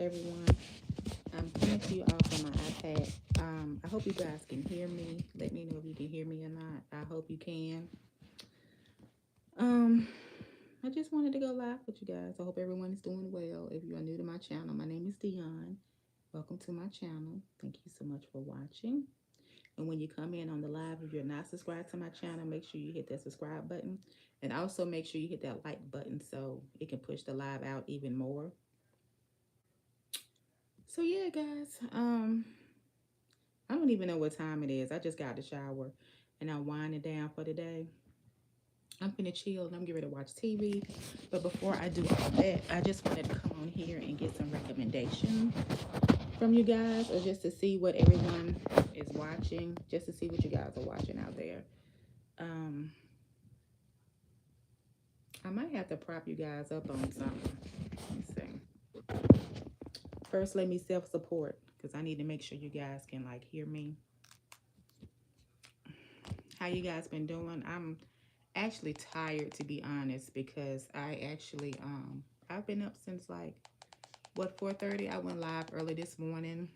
everyone. I'm coming to you all from my iPad. I hope you guys can hear me. Let me know if you can hear me or not. I hope you can. Um, I just wanted to go live with you guys. I hope everyone is doing well. If you are new to my channel, my name is Dionne. Welcome to my channel. Thank you so much for watching. And when you come in on the live, if you're not subscribed to my channel, make sure you hit that subscribe button. And also make sure you hit that like button so it can push the live out even more. So yeah, guys. I don't even know what time it is. I just got out the shower and I'm winding down for the day. I'm finna chill and I'm getting ready to watch TV. But before I do all that, I just wanted to come on here and get some recommendations from you guys, or just to see what everyone is watching, just to see what you guys are watching out there. Um, I might have to prop you guys up on something. Let me see. First, let me self-support because I need to make sure you guys can like hear me. How you guys been doing? I'm actually tired, to be honest, because I've been up since like what, 4:30. I went live early this morning.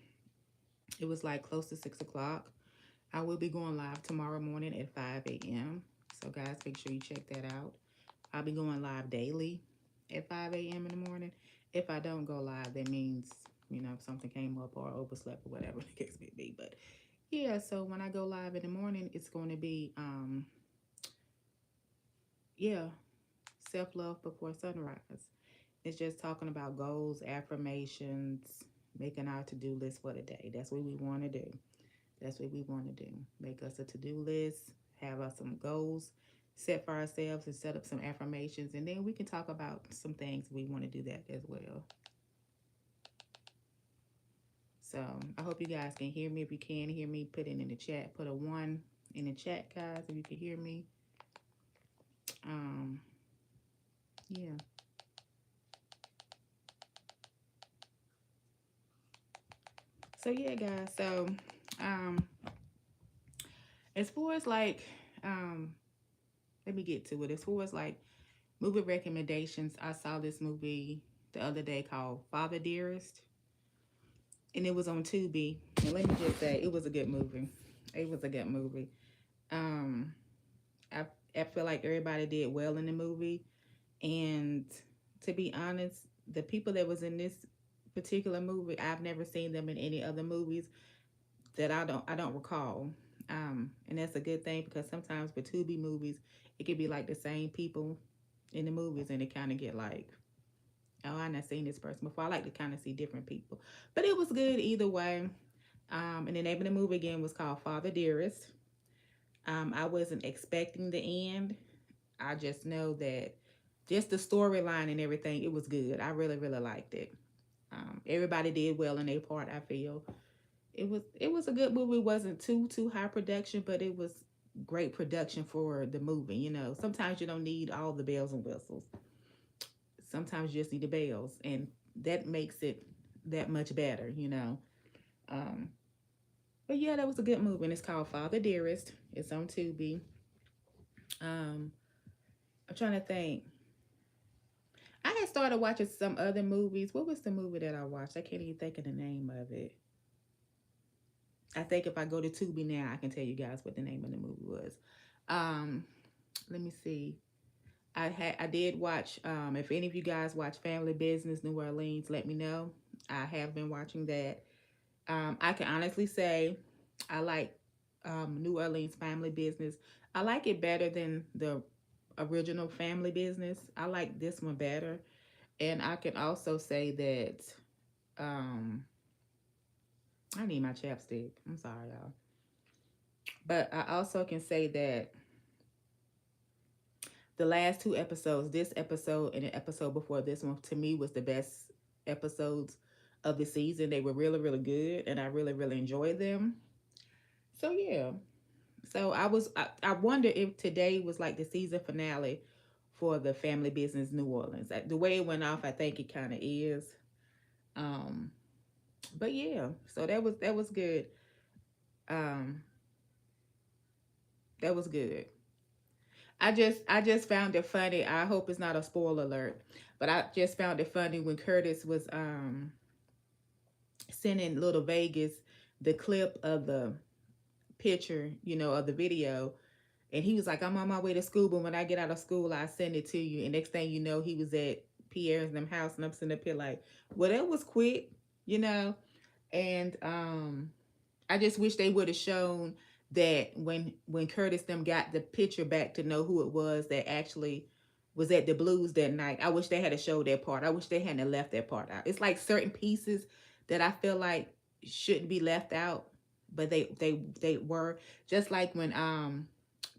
It was like close to 6 o'clock. I will be going live tomorrow morning at 5 a.m. So guys, make sure you check that out. I'll be going live daily at 5 a.m. in the morning. If I don't go live, that means, something came up or overslept or whatever the case may be. But yeah, so when I go live in the morning, it's going to be yeah, self-love before sunrise. It's just talking about goals, affirmations, making our to-do list for the day. That's what we want to do. That's what we want to do. Make us a to-do list, have us some goals set for ourselves, and set up some affirmations. And then we can talk about some things we want to do that as well. So I hope you guys can hear me. If you can hear me, put it in the chat. Put a 1 in the chat, guys, if you can hear me. Um, yeah. So yeah, guys. So um, as far as like, um, let me get to it. As far as like movie recommendations, I saw this movie the other day called Father Dearest, and it was on Tubi. And let me just say, it was a good movie. It was a good movie. Um, I I feel like everybody did well in the movie, and to be honest, the people that was in this particular movie, I've never seen them in any other movies that I don't recall. And that's a good thing because sometimes with Tubi movies, it could be like the same people in the movies, and it kind of get like, oh, I not seen this person before. I like to kind of see different people, but it was good either way. And the name of the movie again was called Father Dearest. I wasn't expecting the end. I just know that just the storyline and everything, it was good. I really, really liked it. Everybody did well in their part. I feel it was a good movie. It wasn't too high production, but it was great production for the movie. Sometimes you don't need all the bells and whistles. Sometimes you just need the bells, and that makes it that much better. Um, but yeah, that was a good movie, and it's called Father Dearest. It's on Tubi. Um, I'm trying to think. I had started watching some other movies. What was the movie that I watched? I can't even think of the name of it. I think if I go to Tubi now, I can tell you guys what the name of the movie was. Um, Let me see. I did watch. If any of you guys watch Family Business New Orleans, let me know. I have been watching that. I can honestly say I like New Orleans Family Business. I like it better than the original Family Business. I like this one better. And I can also say that um, I need my chapstick. I'm sorry, y'all. But I also can say that the last two episodes, this episode and the episode before this one, to me was the best episodes of the season. They were really, really good, and I really, really enjoyed them. So yeah. So I wonder if today was like the season finale for the Family Business New Orleans. The way it went off, I think it kind of is. Um, but yeah, so that was good. Um, that was good. I just found it funny. I hope it's not a spoiler alert, but I just found it funny when Curtis was sending Little Vegas the clip of the picture, of the video. And he was like, I'm on my way to school, but when I get out of school, I send it to you. And next thing you know, he was at Pierre's them house, and I'm sitting up here like, well, that was quick, you know. And I just wish they would have shown that when Curtis them got the picture back to know who it was that actually was at the Blues that night. I wish they had to show that part. I wish they hadn't left that part out. It's like certain pieces that I feel like shouldn't be left out, but they were. Just like when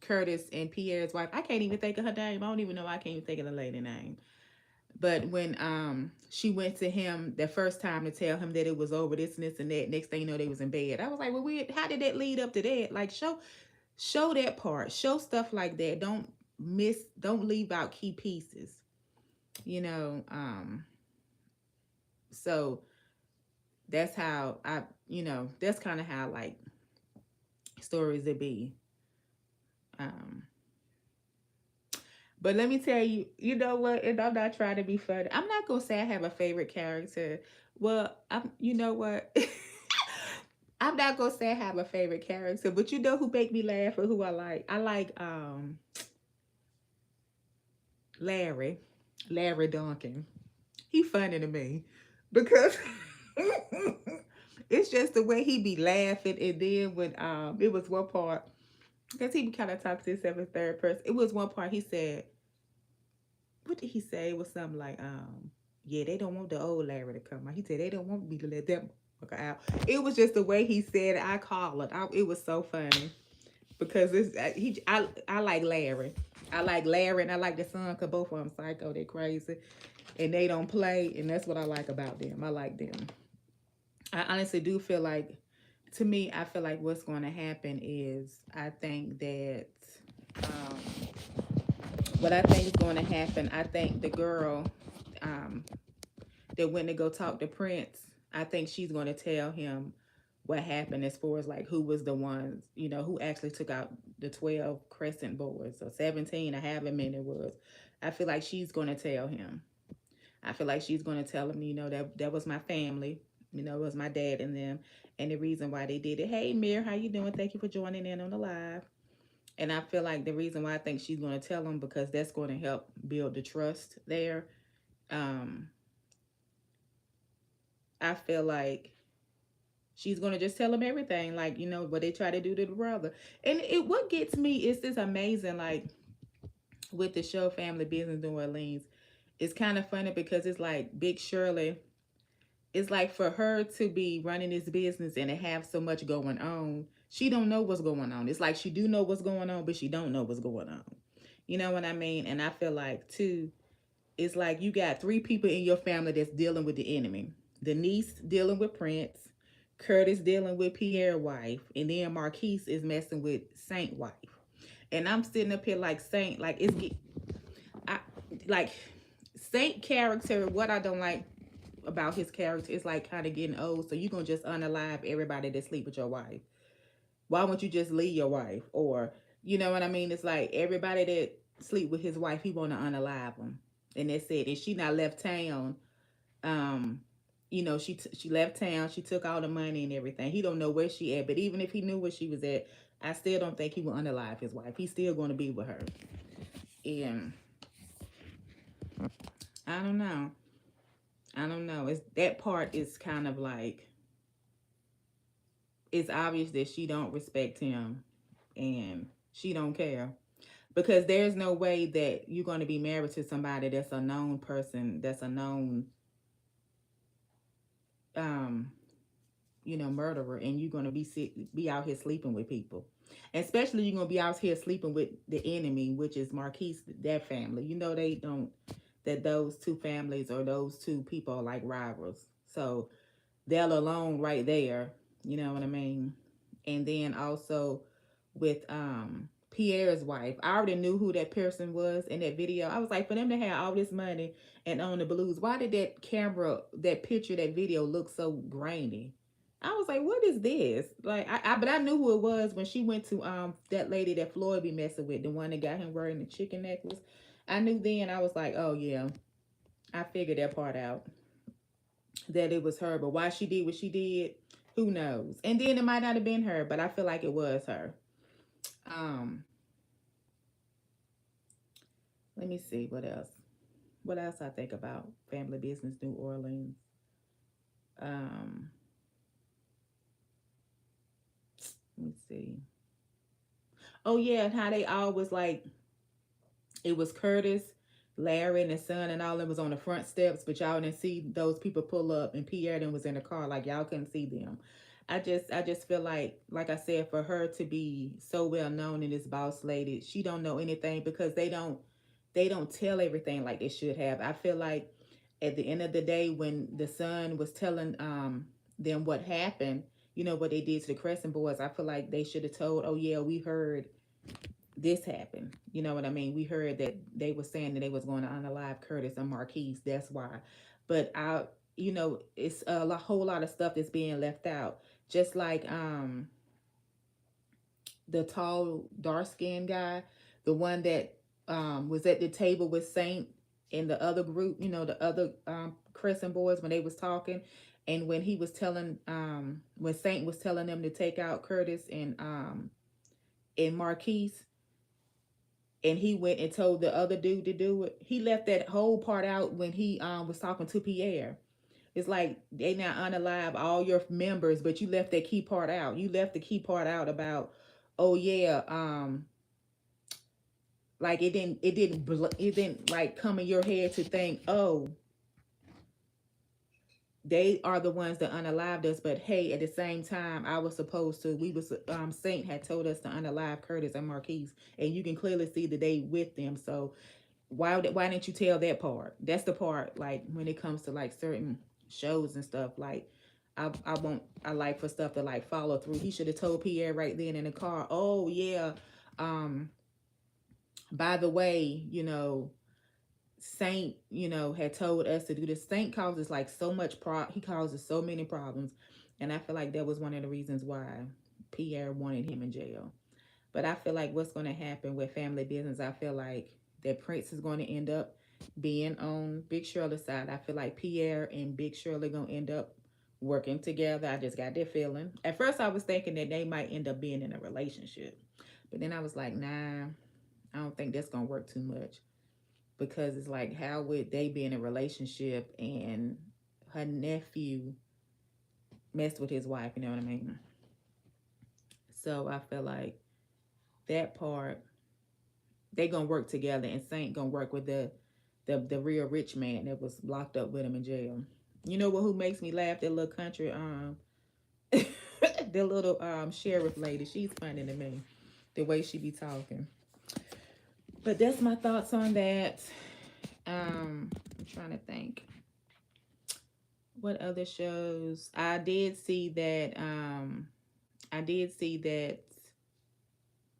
Curtis and Pierre's wife, I can't even think of her name. I don't even know, I can't even think of the lady name. But when she went to him the first time to tell him that it was over, this and this and that, next thing you know they was in bed. I was like, well, how did that lead up to that? Like, show that part, show stuff like that. Don't leave out key pieces, you know. So that's how that's kind of how like stories it be. Um, But let me tell you, you know what? And I'm not trying to be funny. I'm not gonna say I have a favorite character. Well, you know what? I'm not gonna say I have a favorite character, but you know who make me laugh or who I like? I like Larry. Larry Duncan. He funny to me because it's just the way he be laughing. And then when it was one part, because he kind of talks to himself in third person. It was one part he said, what did he say? It was something like, yeah, they don't want the old Larry to come out. He said they don't want me to let them out. It was just the way he said it. I call it. It was so funny because I like Larry. I like Larry and I like the son because both of them psycho. They crazy and they don't play, and that's what I like about them. I like them. I honestly do feel like, to me, I feel like what's going to happen is I think that um, what I think is going to happen, I think the girl um, that went to go talk to Prince, I think she's going to tell him what happened as far as like who was the ones, who actually took out the 12 crescent boards or 17 or however many it was. I feel like she's going to tell him. I feel like she's going to tell him, that was my family. It was my dad and them. And the reason why they did it. Hey, Mir, how you doing? Thank you for joining in on the live. And I feel like the reason why I think she's going to tell him because that's going to help build the trust there. Um, I feel like she's going to just tell him everything, like, what they try to do to the brother. And what gets me is this amazing, like, with the show Family Business New Orleans. It's kind of funny because it's like Big Shirley. It's like for her to be running this business and to have so much going on, she don't know what's going on. It's like she do know what's going on, but she don't know what's going on. You know what I mean? And I feel like too, it's like you got three people in your family that's dealing with the enemy. The niece dealing with Prince, Curtis dealing with Pierre's wife, and then Marquise is messing with Saint wife. And I'm sitting up here like Saint, like I like Saint character. What I don't like about his character is like kind of getting old. So you're gonna just unalive everybody that sleep with your wife. Why won't you just leave your wife? Or you know what I mean? It's like everybody that sleep with his wife, he wanna unalive them, and that's it. And she not left town. Um, she left town. She took all the money and everything. He don't know where she at. But even if he knew where she was at, I still don't think he will unalive his wife. He's still going to be with her. And I don't know. I don't know. It's that part is kind of like it's obvious that she don't respect him and she don't care because there's no way that you're going to be married to somebody that's a known person, that's a known um murderer, and you're going to be out here sleeping with people, especially you're going to be out here sleeping with the enemy, which is Marquise, their family. They don't, that those two families or those two people are like rivals, so they're alone right there. You know what I mean? And then also with Pierre's wife, I already knew who that person was in that video. I was like, for them to have all this money and own the Blues, why did that picture, that video look so grainy? I was like, what is this? Like, but I knew who it was when she went to that lady that Floyd be messing with, the one that got him wearing the chicken necklace. I knew then. I was like, oh yeah, I figured that part out. that it was her. But why she did what she did, who knows? And then it might not have been her, but I feel like it was her. Um, Let me see what else. What else I think about Family Business New Orleans. Um, let me see. Oh yeah, and how they always like it was Curtis, Larry, and his son, and all of them was on the front steps, but y'all didn't see those people pull up, and Pierre then was in the car, like y'all couldn't see them. I just feel like I said, for her to be so well known in this boss lady, she don't know anything because they don't tell everything like they should have. I feel like at the end of the day, when the son was telling them what happened, what they did to the Crescent Boys, I feel like they should have told, oh yeah, we heard this happened. You know what I mean? We heard that they were saying that they was going to unalive Curtis and Marquise. That's why. But it's whole lot of stuff that's being left out. Just like the tall, dark skinned guy, the one that was at the table with Saint and the other group, the other Crescent Boys when they was talking. And when he was telling, when Saint was telling them to take out Curtis and Marquise, and he went and told the other dude to do it. He left that whole part out when he was talking to Pierre. It's like they now unalive all your members, but you left that key part out. You left the key part out about, oh yeah, like it didn't like come in your head to think, oh, they are the ones that unalived us, but hey, at the same time, I was supposed to. We was Saint had told us to unalive Curtis and Marquise, and you can clearly see that they with them. So why didn't you tell that part? That's the part, like when it comes to like certain shows and stuff, like I like for stuff to like follow through. He should have told Pierre right then in the car, oh yeah, um by the way, Saint, had told us to do this. Saint causes like so much he causes so many problems, and I feel like that was one of the reasons why Pierre wanted him in jail. But I feel like what's going to happen with Family Business, I feel like that Prince is going to end up being on Big Shirley's side. I feel like Pierre and Big Shirley going to end up working together. I just got that feeling. At first, I was thinking that they might end up being in a relationship. But then I was like, nah, I don't think that's going to work too much. Because it's like, how would they be in a relationship and her nephew messed with his wife? You know what I mean? So I feel like that part, they gonna work together, and Saint gonna work with the real rich man that was locked up with him in jail. You know what? Who makes me laugh? That little country the little sheriff lady. She's funny to me, the way she be talking. But that's my thoughts on that. I'm trying to think. What other shows? I did see that. I did see that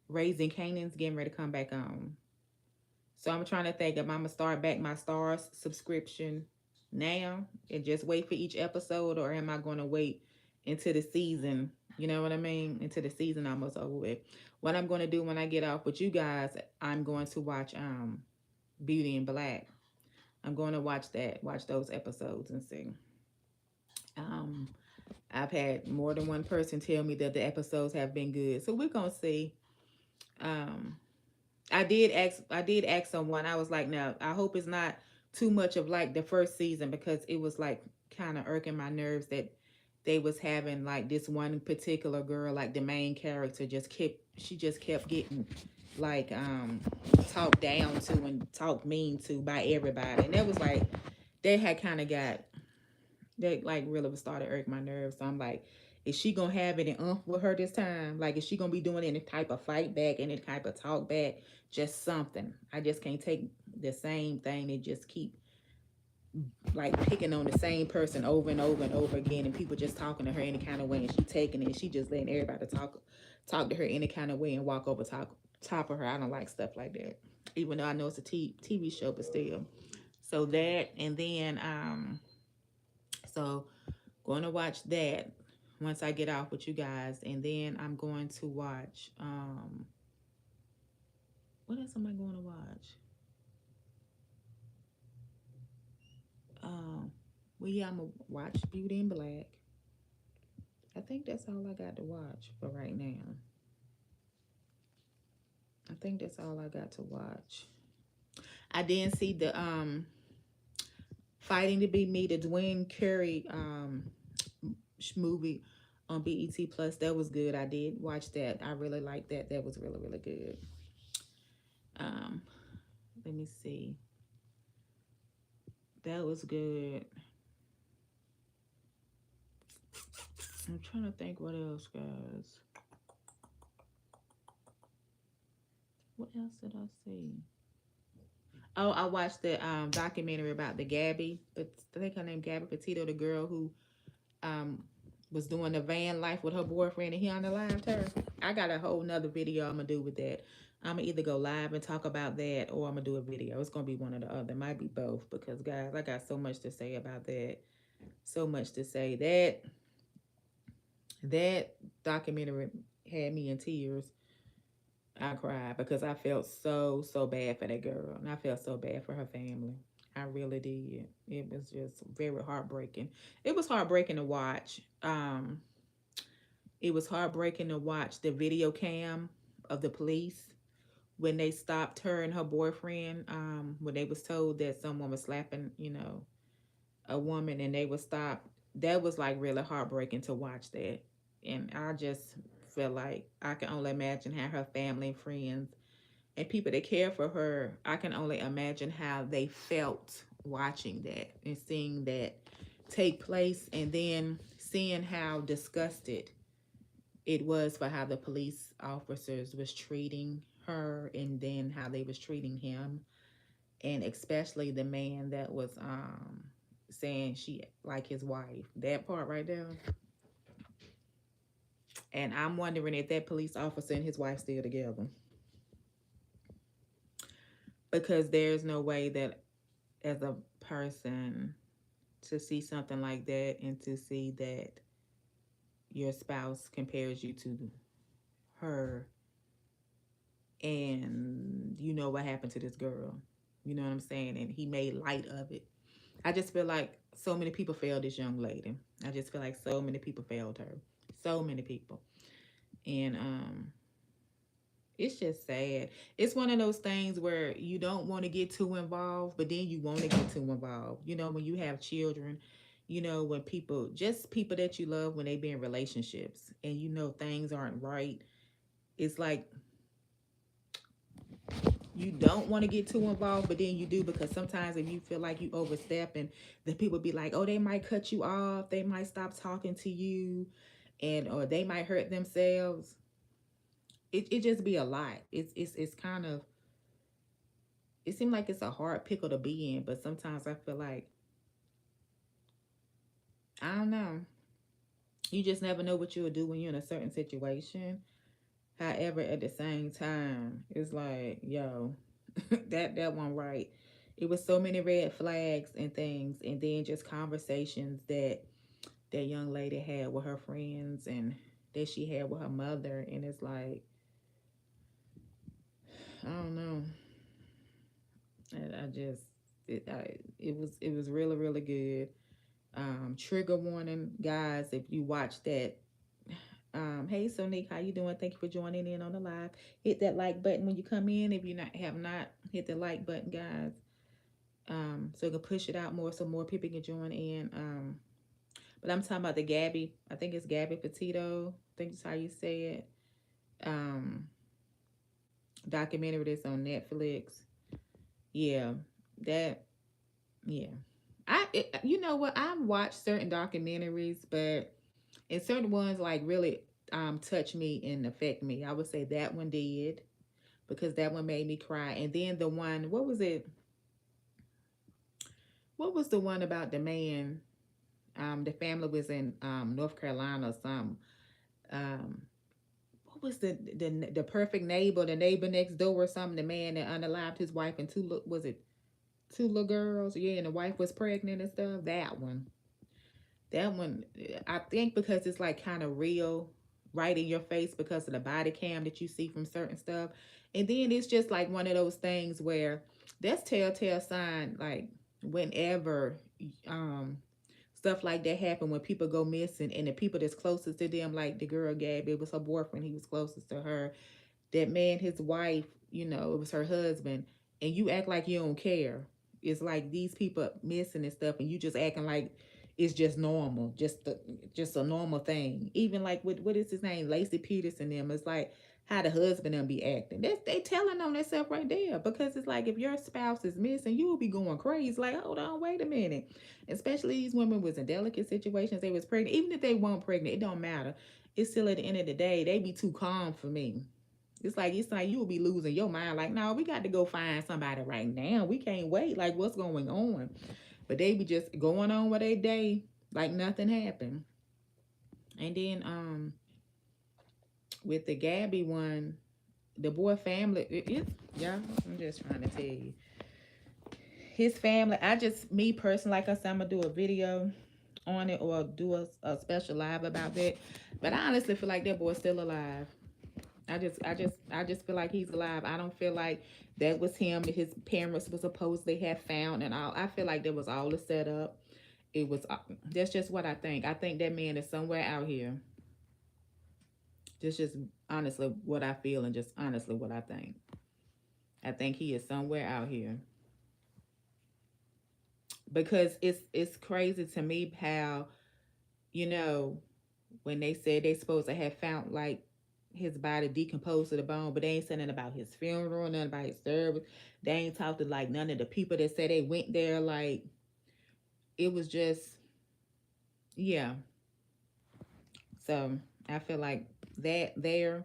Raising Canaan's getting ready to come back on. So I'm trying to think if I'm gonna start back my Stars subscription now and just wait for each episode, or am I gonna wait into the season? You know what I mean? Into the season almost over with. What I'm gonna do when I get off with you guys, I'm going to watch Beauty in Black. I'm going to watch those episodes and see. Um, I've had more than one person tell me that the episodes have been good, so we're gonna see. Um, I did ask someone. I was like, now I hope it's not too much of like the first season, because it was like kind of irking my nerves that they was having like this one particular girl, like the main character, just kept getting like talked down to and talked mean to by everybody, and that was like they had kind of got that like really started irking my nerves. So I'm like, is she gonna have it in with her this time? Like, is she gonna be doing any type of fight back, any type of talk back? Just something. I just can't take the same thing and just keep like picking on the same person over and over and over again, and people just talking to her any kind of way, and she taking it, and she just letting everybody talk to her any kind of way and walk over top of her. I don't like stuff like that. Even though I know it's a TV show, but still. So that, and then so going to watch that once I get off with you guys, and then I'm going to watch what else am I going to watch? Um Well, yeah, I'm gonna watch Beauty in Black. I think that's all I got to watch for right now. I think that's all I got to watch. I didn't see the Fighting to Be Me, the Dwayne Curry movie on BET Plus. That was good. I did watch that. I really liked that. That was really really good. Um, let me see. That was good. I'm trying to think what else, guys. What else did I see? Oh, I watched the documentary about the Gabby, but I think her name Gabby Petito, the girl who um was doing the van life with her boyfriend and he unalived her. I got a whole nother video I'm gonna do with that. I'm gonna either go live and talk about that or I'm gonna do a video. It's gonna be one or the other. It might be both because guys, I got so much to say about that. So much to say. That documentary had me in tears. I cried because I felt so bad for that girl and I felt so bad for her family. I really did. It was just very heartbreaking. It was heartbreaking to watch. It was heartbreaking to watch the video cam of the police when they stopped her and her boyfriend. When they was told that someone was slapping, a woman, and they was stopped. That was like really heartbreaking to watch that, and I just feel like I can only imagine how her family and friends and people that care for her, I can only imagine how they felt watching that and seeing that take place and then seeing how disgusted it was for how the police officers was treating her and then how they was treating him, and especially the man that was saying she like his wife, that part right there. And I'm wondering if that police officer and his wife still together, because there's no way that as a person to see something like that and to see that your spouse compares you to her, and you know what happened to this girl, you know what I'm saying, and he made light of it. I just feel like so many people failed this young lady. I just feel like so many people failed her, so many people. And it's just sad. It's one of those things where you don't want to get too involved, but then you want to get too involved. When you have children, when people, just people that you love, when they be in relationships and things aren't right, it's like you don't want to get too involved, but then you do, because sometimes if you feel like you overstep and the people be like, oh, they might cut you off, they might stop talking to you, and or they might hurt themselves. It just be a lot. It's kind of, it seems like it's a hard pickle to be in, but sometimes I feel like, I don't know. You just never know what you'll do when you're in a certain situation. However, at the same time, it's like, yo, that one right. It was so many red flags and things, and then just conversations that young lady had with her friends and that she had with her mother, and it's like, I don't know. I just it was really really good. Trigger warning, guys. If you watch that, hey Sonique, how you doing? Thank you for joining in on the live. Hit that like button when you come in. If you not have not hit the like button, guys, so you can push it out more so more people can join in. But I'm talking about the Gabby. I think it's Gabby Petito. I think that's how you say it. Um, Documentary that's on Netflix. Yeah, that. Yeah, you know what? I've watched certain documentaries, but and certain ones like really touch me and affect me. I would say that one did, because that one made me cry. And then the one, what was it? What was the one about the man? The family was in North Carolina or something. Um, what was the perfect neighbor, the neighbor next door or something? The man that unalived his wife and was it two little girls? Yeah, and the wife was pregnant and stuff. That one. That one, I think because it's like kind of real, right in your face because of the body cam that you see from certain stuff. And then it's just like one of those things where that's telltale sign, like whenever um stuff like that happen when people go missing, and the people that's closest to them, like the girl Gabby, it was her boyfriend, he was closest to her. That man, his wife, it was her husband, and you act like you don't care. It's like these people missing and stuff, and you just acting like it's just normal, just a normal thing. Even like with what is his name, Lacey Peterson, them. It's like how the husband them be acting. They telling on themselves right there, because it's like if your spouse is missing, you will be going crazy. Like, hold on, wait a minute. Especially these women was in delicate situations. They was pregnant, even if they weren't pregnant, it don't matter. It's still at the end of the day, they be too calm for me. It's like you will be losing your mind. Like, no, we got to go find somebody right now. We can't wait. Like, what's going on? But they be just going on with their day like nothing happened. And then with the Gabby one, the boy family, yeah, I'm just trying to tell you. His family, me personally, like I said, I'm gonna do a video on it or do a special live about that. But I honestly feel like that boy's still alive. I just feel like he's alive. I don't feel like that was him that his parents were supposedly have found and all. I feel like that was all a setup. It was. That's just what I think. I think that man is somewhere out here. Just honestly what I feel and just honestly what I think. I think he is somewhere out here because it's crazy to me how you know when they said they supposed to have found like his body decomposed to the bone, but they ain't saying nothing about his funeral, nothing about his service. They ain't talked to like none of the people that said they went there. Like it was just, yeah. So I feel like that there.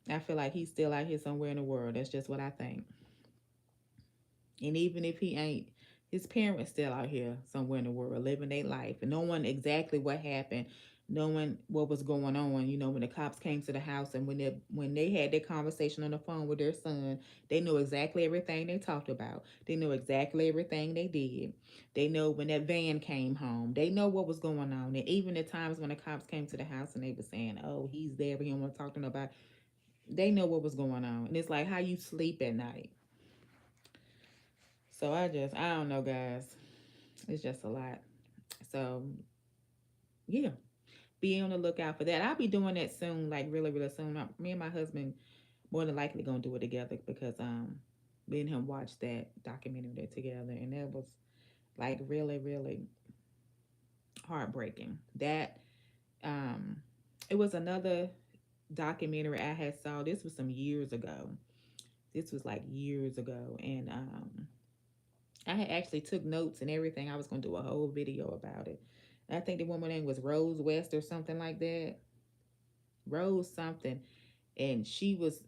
I feel like he's still out here somewhere in the world. That's just what I think. And even if he ain't, his parents still out here somewhere in the world living their life and knowing exactly what happened, knowing what was going on. When the cops came to the house and when they had their conversation on the phone with their son, they know exactly everything they talked about. They know exactly everything they did. They know when that van came home. They know what was going on. And even the times when the cops came to the house and they were saying, "Oh, he's there, but he don't want to talk to nobody." They know what was going on. And it's like how you sleep at night. So I don't know, guys. It's just a lot. So yeah, be on the lookout for that. I'll be doing that soon, like really, really soon. Me and my husband more than likely gonna do it together because me and him watched that documentary together, and that was like really, really heartbreaking. That um, it was another documentary I had saw. This was some years ago. This was like years ago, and I had actually took notes and everything. I was gonna do a whole video about it. I think the woman name was Rose West or something like that. Rose something, and she was.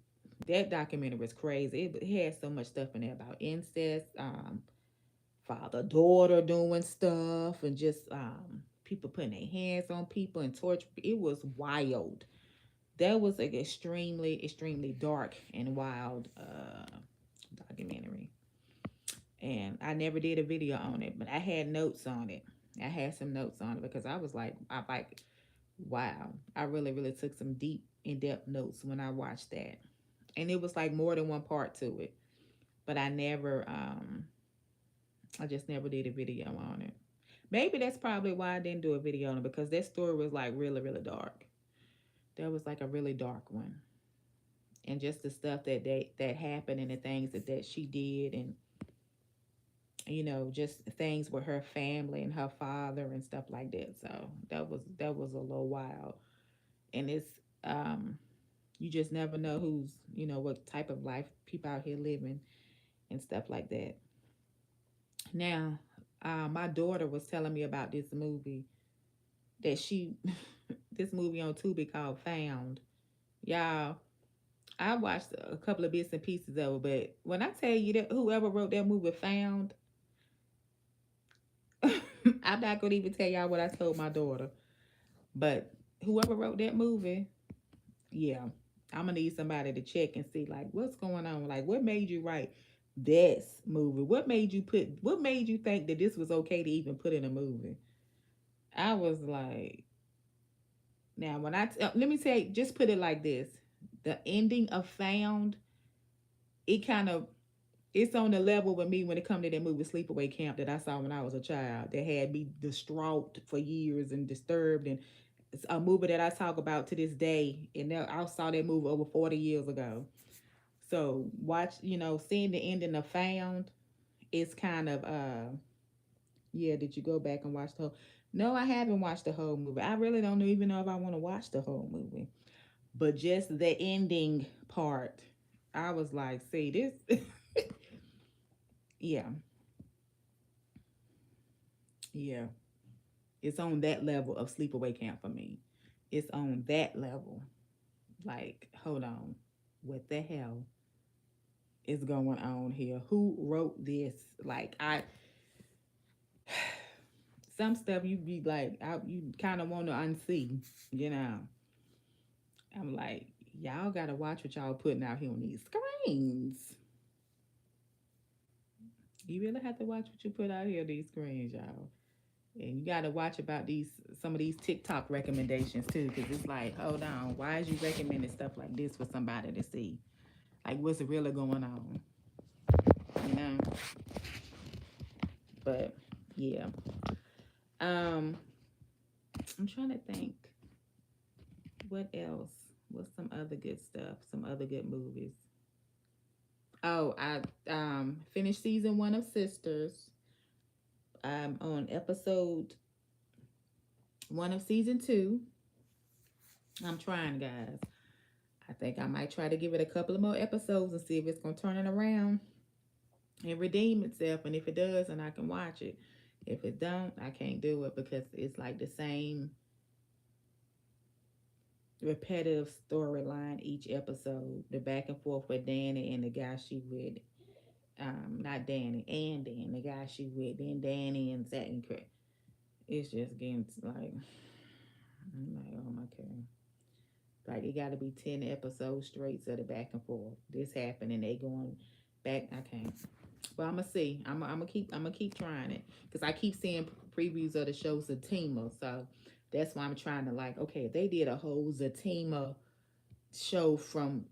That documentary was crazy. It had so much stuff in there about incest, father daughter doing stuff, and just people putting their hands on people and torture. It was wild. That was like extremely, extremely dark and wild documentary. And I never did a video on it, but I had notes on it. I had some notes on it because I was like, wow. I really, really took some deep, in depth notes when I watched that, and it was like more than one part to it. But I just never did a video on it. Maybe that's probably why I didn't do a video on it because that story was like really, really dark. That was like a really dark one, and just the stuff that happened and the things that she did and just things with her family and her father and stuff like that. So that was a little wild. And it's you just never know what type of life people out here living and stuff like that. Now, my daughter was telling me about this movie that she this movie on Tubi called Found. Y'all, I watched a couple of bits and pieces of it, but when I tell you that whoever wrote that movie Found, I'm not gonna even tell y'all what I told my daughter. But whoever wrote that movie, yeah, I'm gonna need somebody to check and see like what's going on. Like, what made you write this movie? What made you think that this was okay to even put in a movie? I was like, now when let me say, just put it like this: the ending of Found, it kind of It's on the level with me when it comes to that movie Sleepaway Camp that I saw when I was a child. That had me distraught for years and disturbed, and it's a movie that I talk about to this day. And I saw that movie over 40 years ago. So watch, seeing the ending of Found is kind of yeah. Did you go back and watch the whole? No, I haven't watched the whole movie. I really don't even know if I want to watch the whole movie. But just the ending part, I was like, see this. Yeah, yeah. It's on that level of sleepaway camp for me. It's on that level. Like, hold on. What the hell is going on here? Who wrote this? Like, some stuff you be like, you kind of want to unsee, you know. I'm like, y'all got to watch what y'all putting out here on these screens. You really have to watch what you put out here on these screens, y'all. And you got to watch about some of these TikTok recommendations too, because it's like, hold on, why is you recommending stuff like this for somebody to see? Like, what's really going on? You know. But yeah, I'm trying to think what else. What's some other good stuff? Some other good movies. Oh, I finished season 1 of Sisters. I'm on episode 1 of season 2. I'm trying, guys. I think I might try to give it a couple of more episodes and see if it's gonna turn it around and redeem itself. And if it does, then I can watch it. If it don't, I can't do it because it's like the same repetitive storyline each episode. The back and forth with Danny and the guy she with. Not Danny and Dan, the guy she with, then Danny and Zach and Chris. It's just getting like, I'm like, oh my god. Like it got to be 10 episodes straight of the back and forth. This happened and they going back. I can't. But I'm gonna see. I'm gonna keep trying it because I keep seeing previews of the show Zatima. So that's why I'm trying to like. Okay, if they did a whole Zatima show from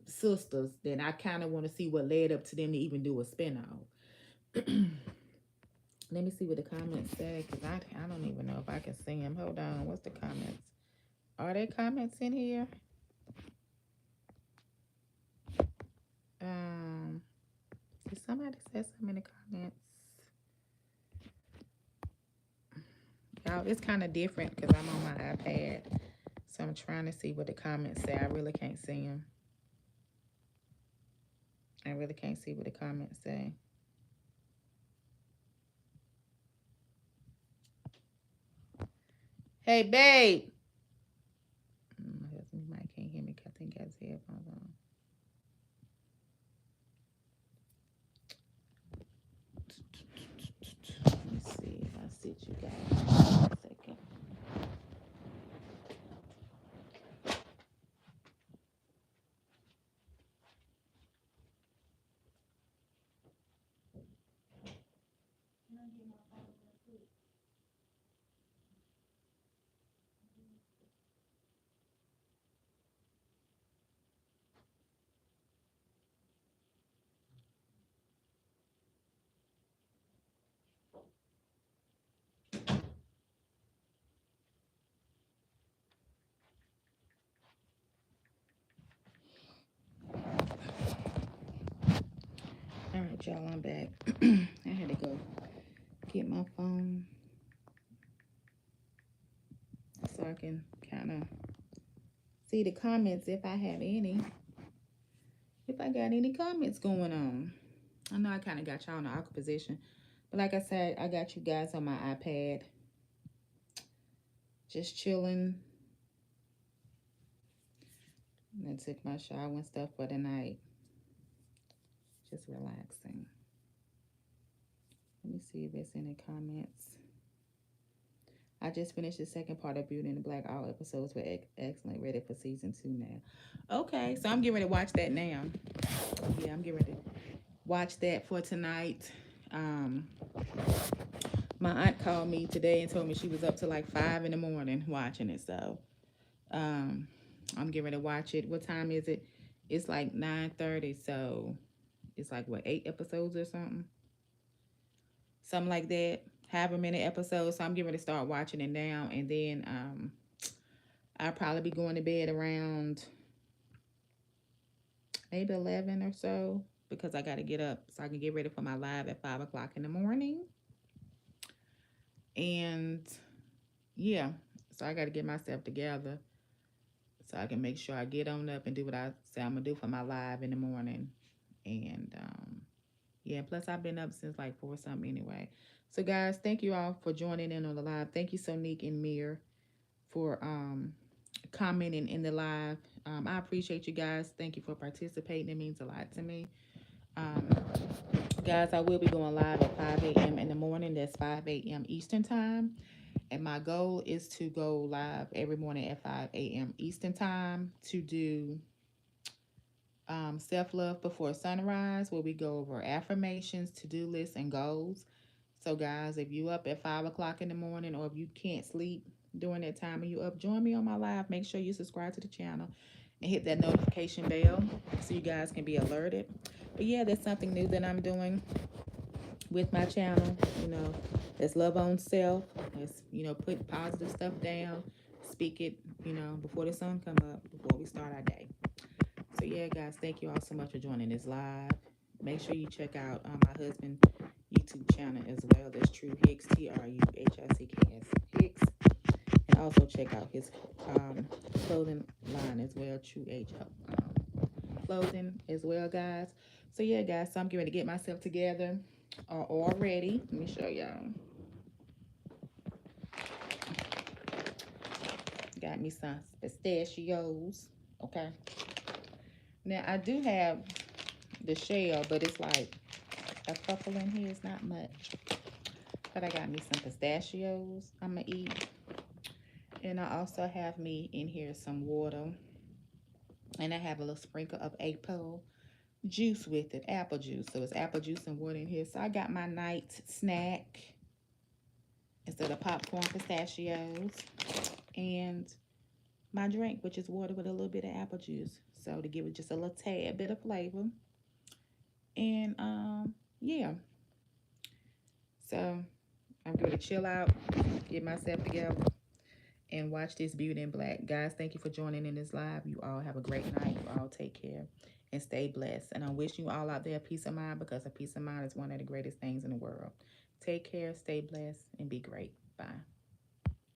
Sisters, then I kind of want to see what led up to them to even do a spinoff. Let me see what the comments say because I don't even know if I can see them. Hold on. What's the comments? Are there comments in here? Um, did somebody say something in the comments? Y'all, it's kind of different because I'm on my iPad. So I'm trying to see what the comments say. I really can't see them. I really can't see what the comments say. Hey, babe. My husband might can't hear me because I think I have headphones on. Let me see if I sit you guys for a second. All right, y'all, I'm back. I had to go get my phone so I can kind of see the comments if I have any. If I got any comments going on. I know I kind of got y'all in the awkward position. But like I said, I got you guys on my iPad. Just chilling. And took my shower and stuff for the night. Just relaxing. Let me see if there's any comments. I just finished the second part of Beauty and the Black. All episodes were excellent. Ready for season 2 now. Okay, so I'm getting ready to watch that now. Yeah, I'm getting ready to watch that for tonight. My aunt called me today and told me she was up to like 5 in the morning watching it. So I'm getting ready to watch it. What time is it? It's like 9:30. So It's like what, 8 episodes or something like that. However many episodes. So I'm getting ready to start watching it now, and then I'll probably be going to bed around maybe 11 or so because I got to get up so I can get ready for my live at 5 o'clock in the morning. And yeah, so I got to get myself together so I can make sure I get on up and do what I say I'm gonna do for my live in the morning. And yeah, plus I've been up since like 4 something anyway. So guys, thank you all for joining in on the live. Thank you Sonique and Mir for commenting in the live. I appreciate you guys. Thank you for participating. It means a lot to me. Um, guys, I will be going live at 5 a.m. in the morning. That's 5 a.m. Eastern time. And my goal is to go live every morning at 5 a.m. Eastern time to do self-love before sunrise, where we go over affirmations, to-do lists, and goals. So guys, if you up at 5 o'clock in the morning, or if you can't sleep during that time and you up, join me on my live. Make sure you subscribe to the channel and hit that notification bell so you guys can be alerted. But yeah, that's something new that I'm doing with my channel. Let's love on self. Let's, put positive stuff down, speak it, before the sun come up, before we start our day. So yeah, guys, thank you all so much for joining this live. Make sure you check out my husband YouTube channel as well. That's True Hicks, TruHicks Hicks. And also check out his clothing line as well, True H clothing as well, guys. So yeah, guys, so I'm getting to get myself together already. Let me show y'all. Got me some pistachios. Okay. Now I do have the shell, but it's like a couple in here. It's not much. But I got me some pistachios I'm gonna eat. And I also have me in here some water. And I have a little sprinkle of apple juice with it, apple juice. So it's apple juice and water in here. So I got my night snack instead of popcorn, pistachios, and my drink, which is water with a little bit of apple juice. So to give it just a little tad bit of flavor. And yeah. So I'm going to chill out, get myself together, and watch this Beauty in Black. Guys, thank you for joining in this live. You all have a great night. You all take care and stay blessed. And I wish you all out there peace of mind, because a peace of mind is one of the greatest things in the world. Take care, stay blessed, and be great. Bye.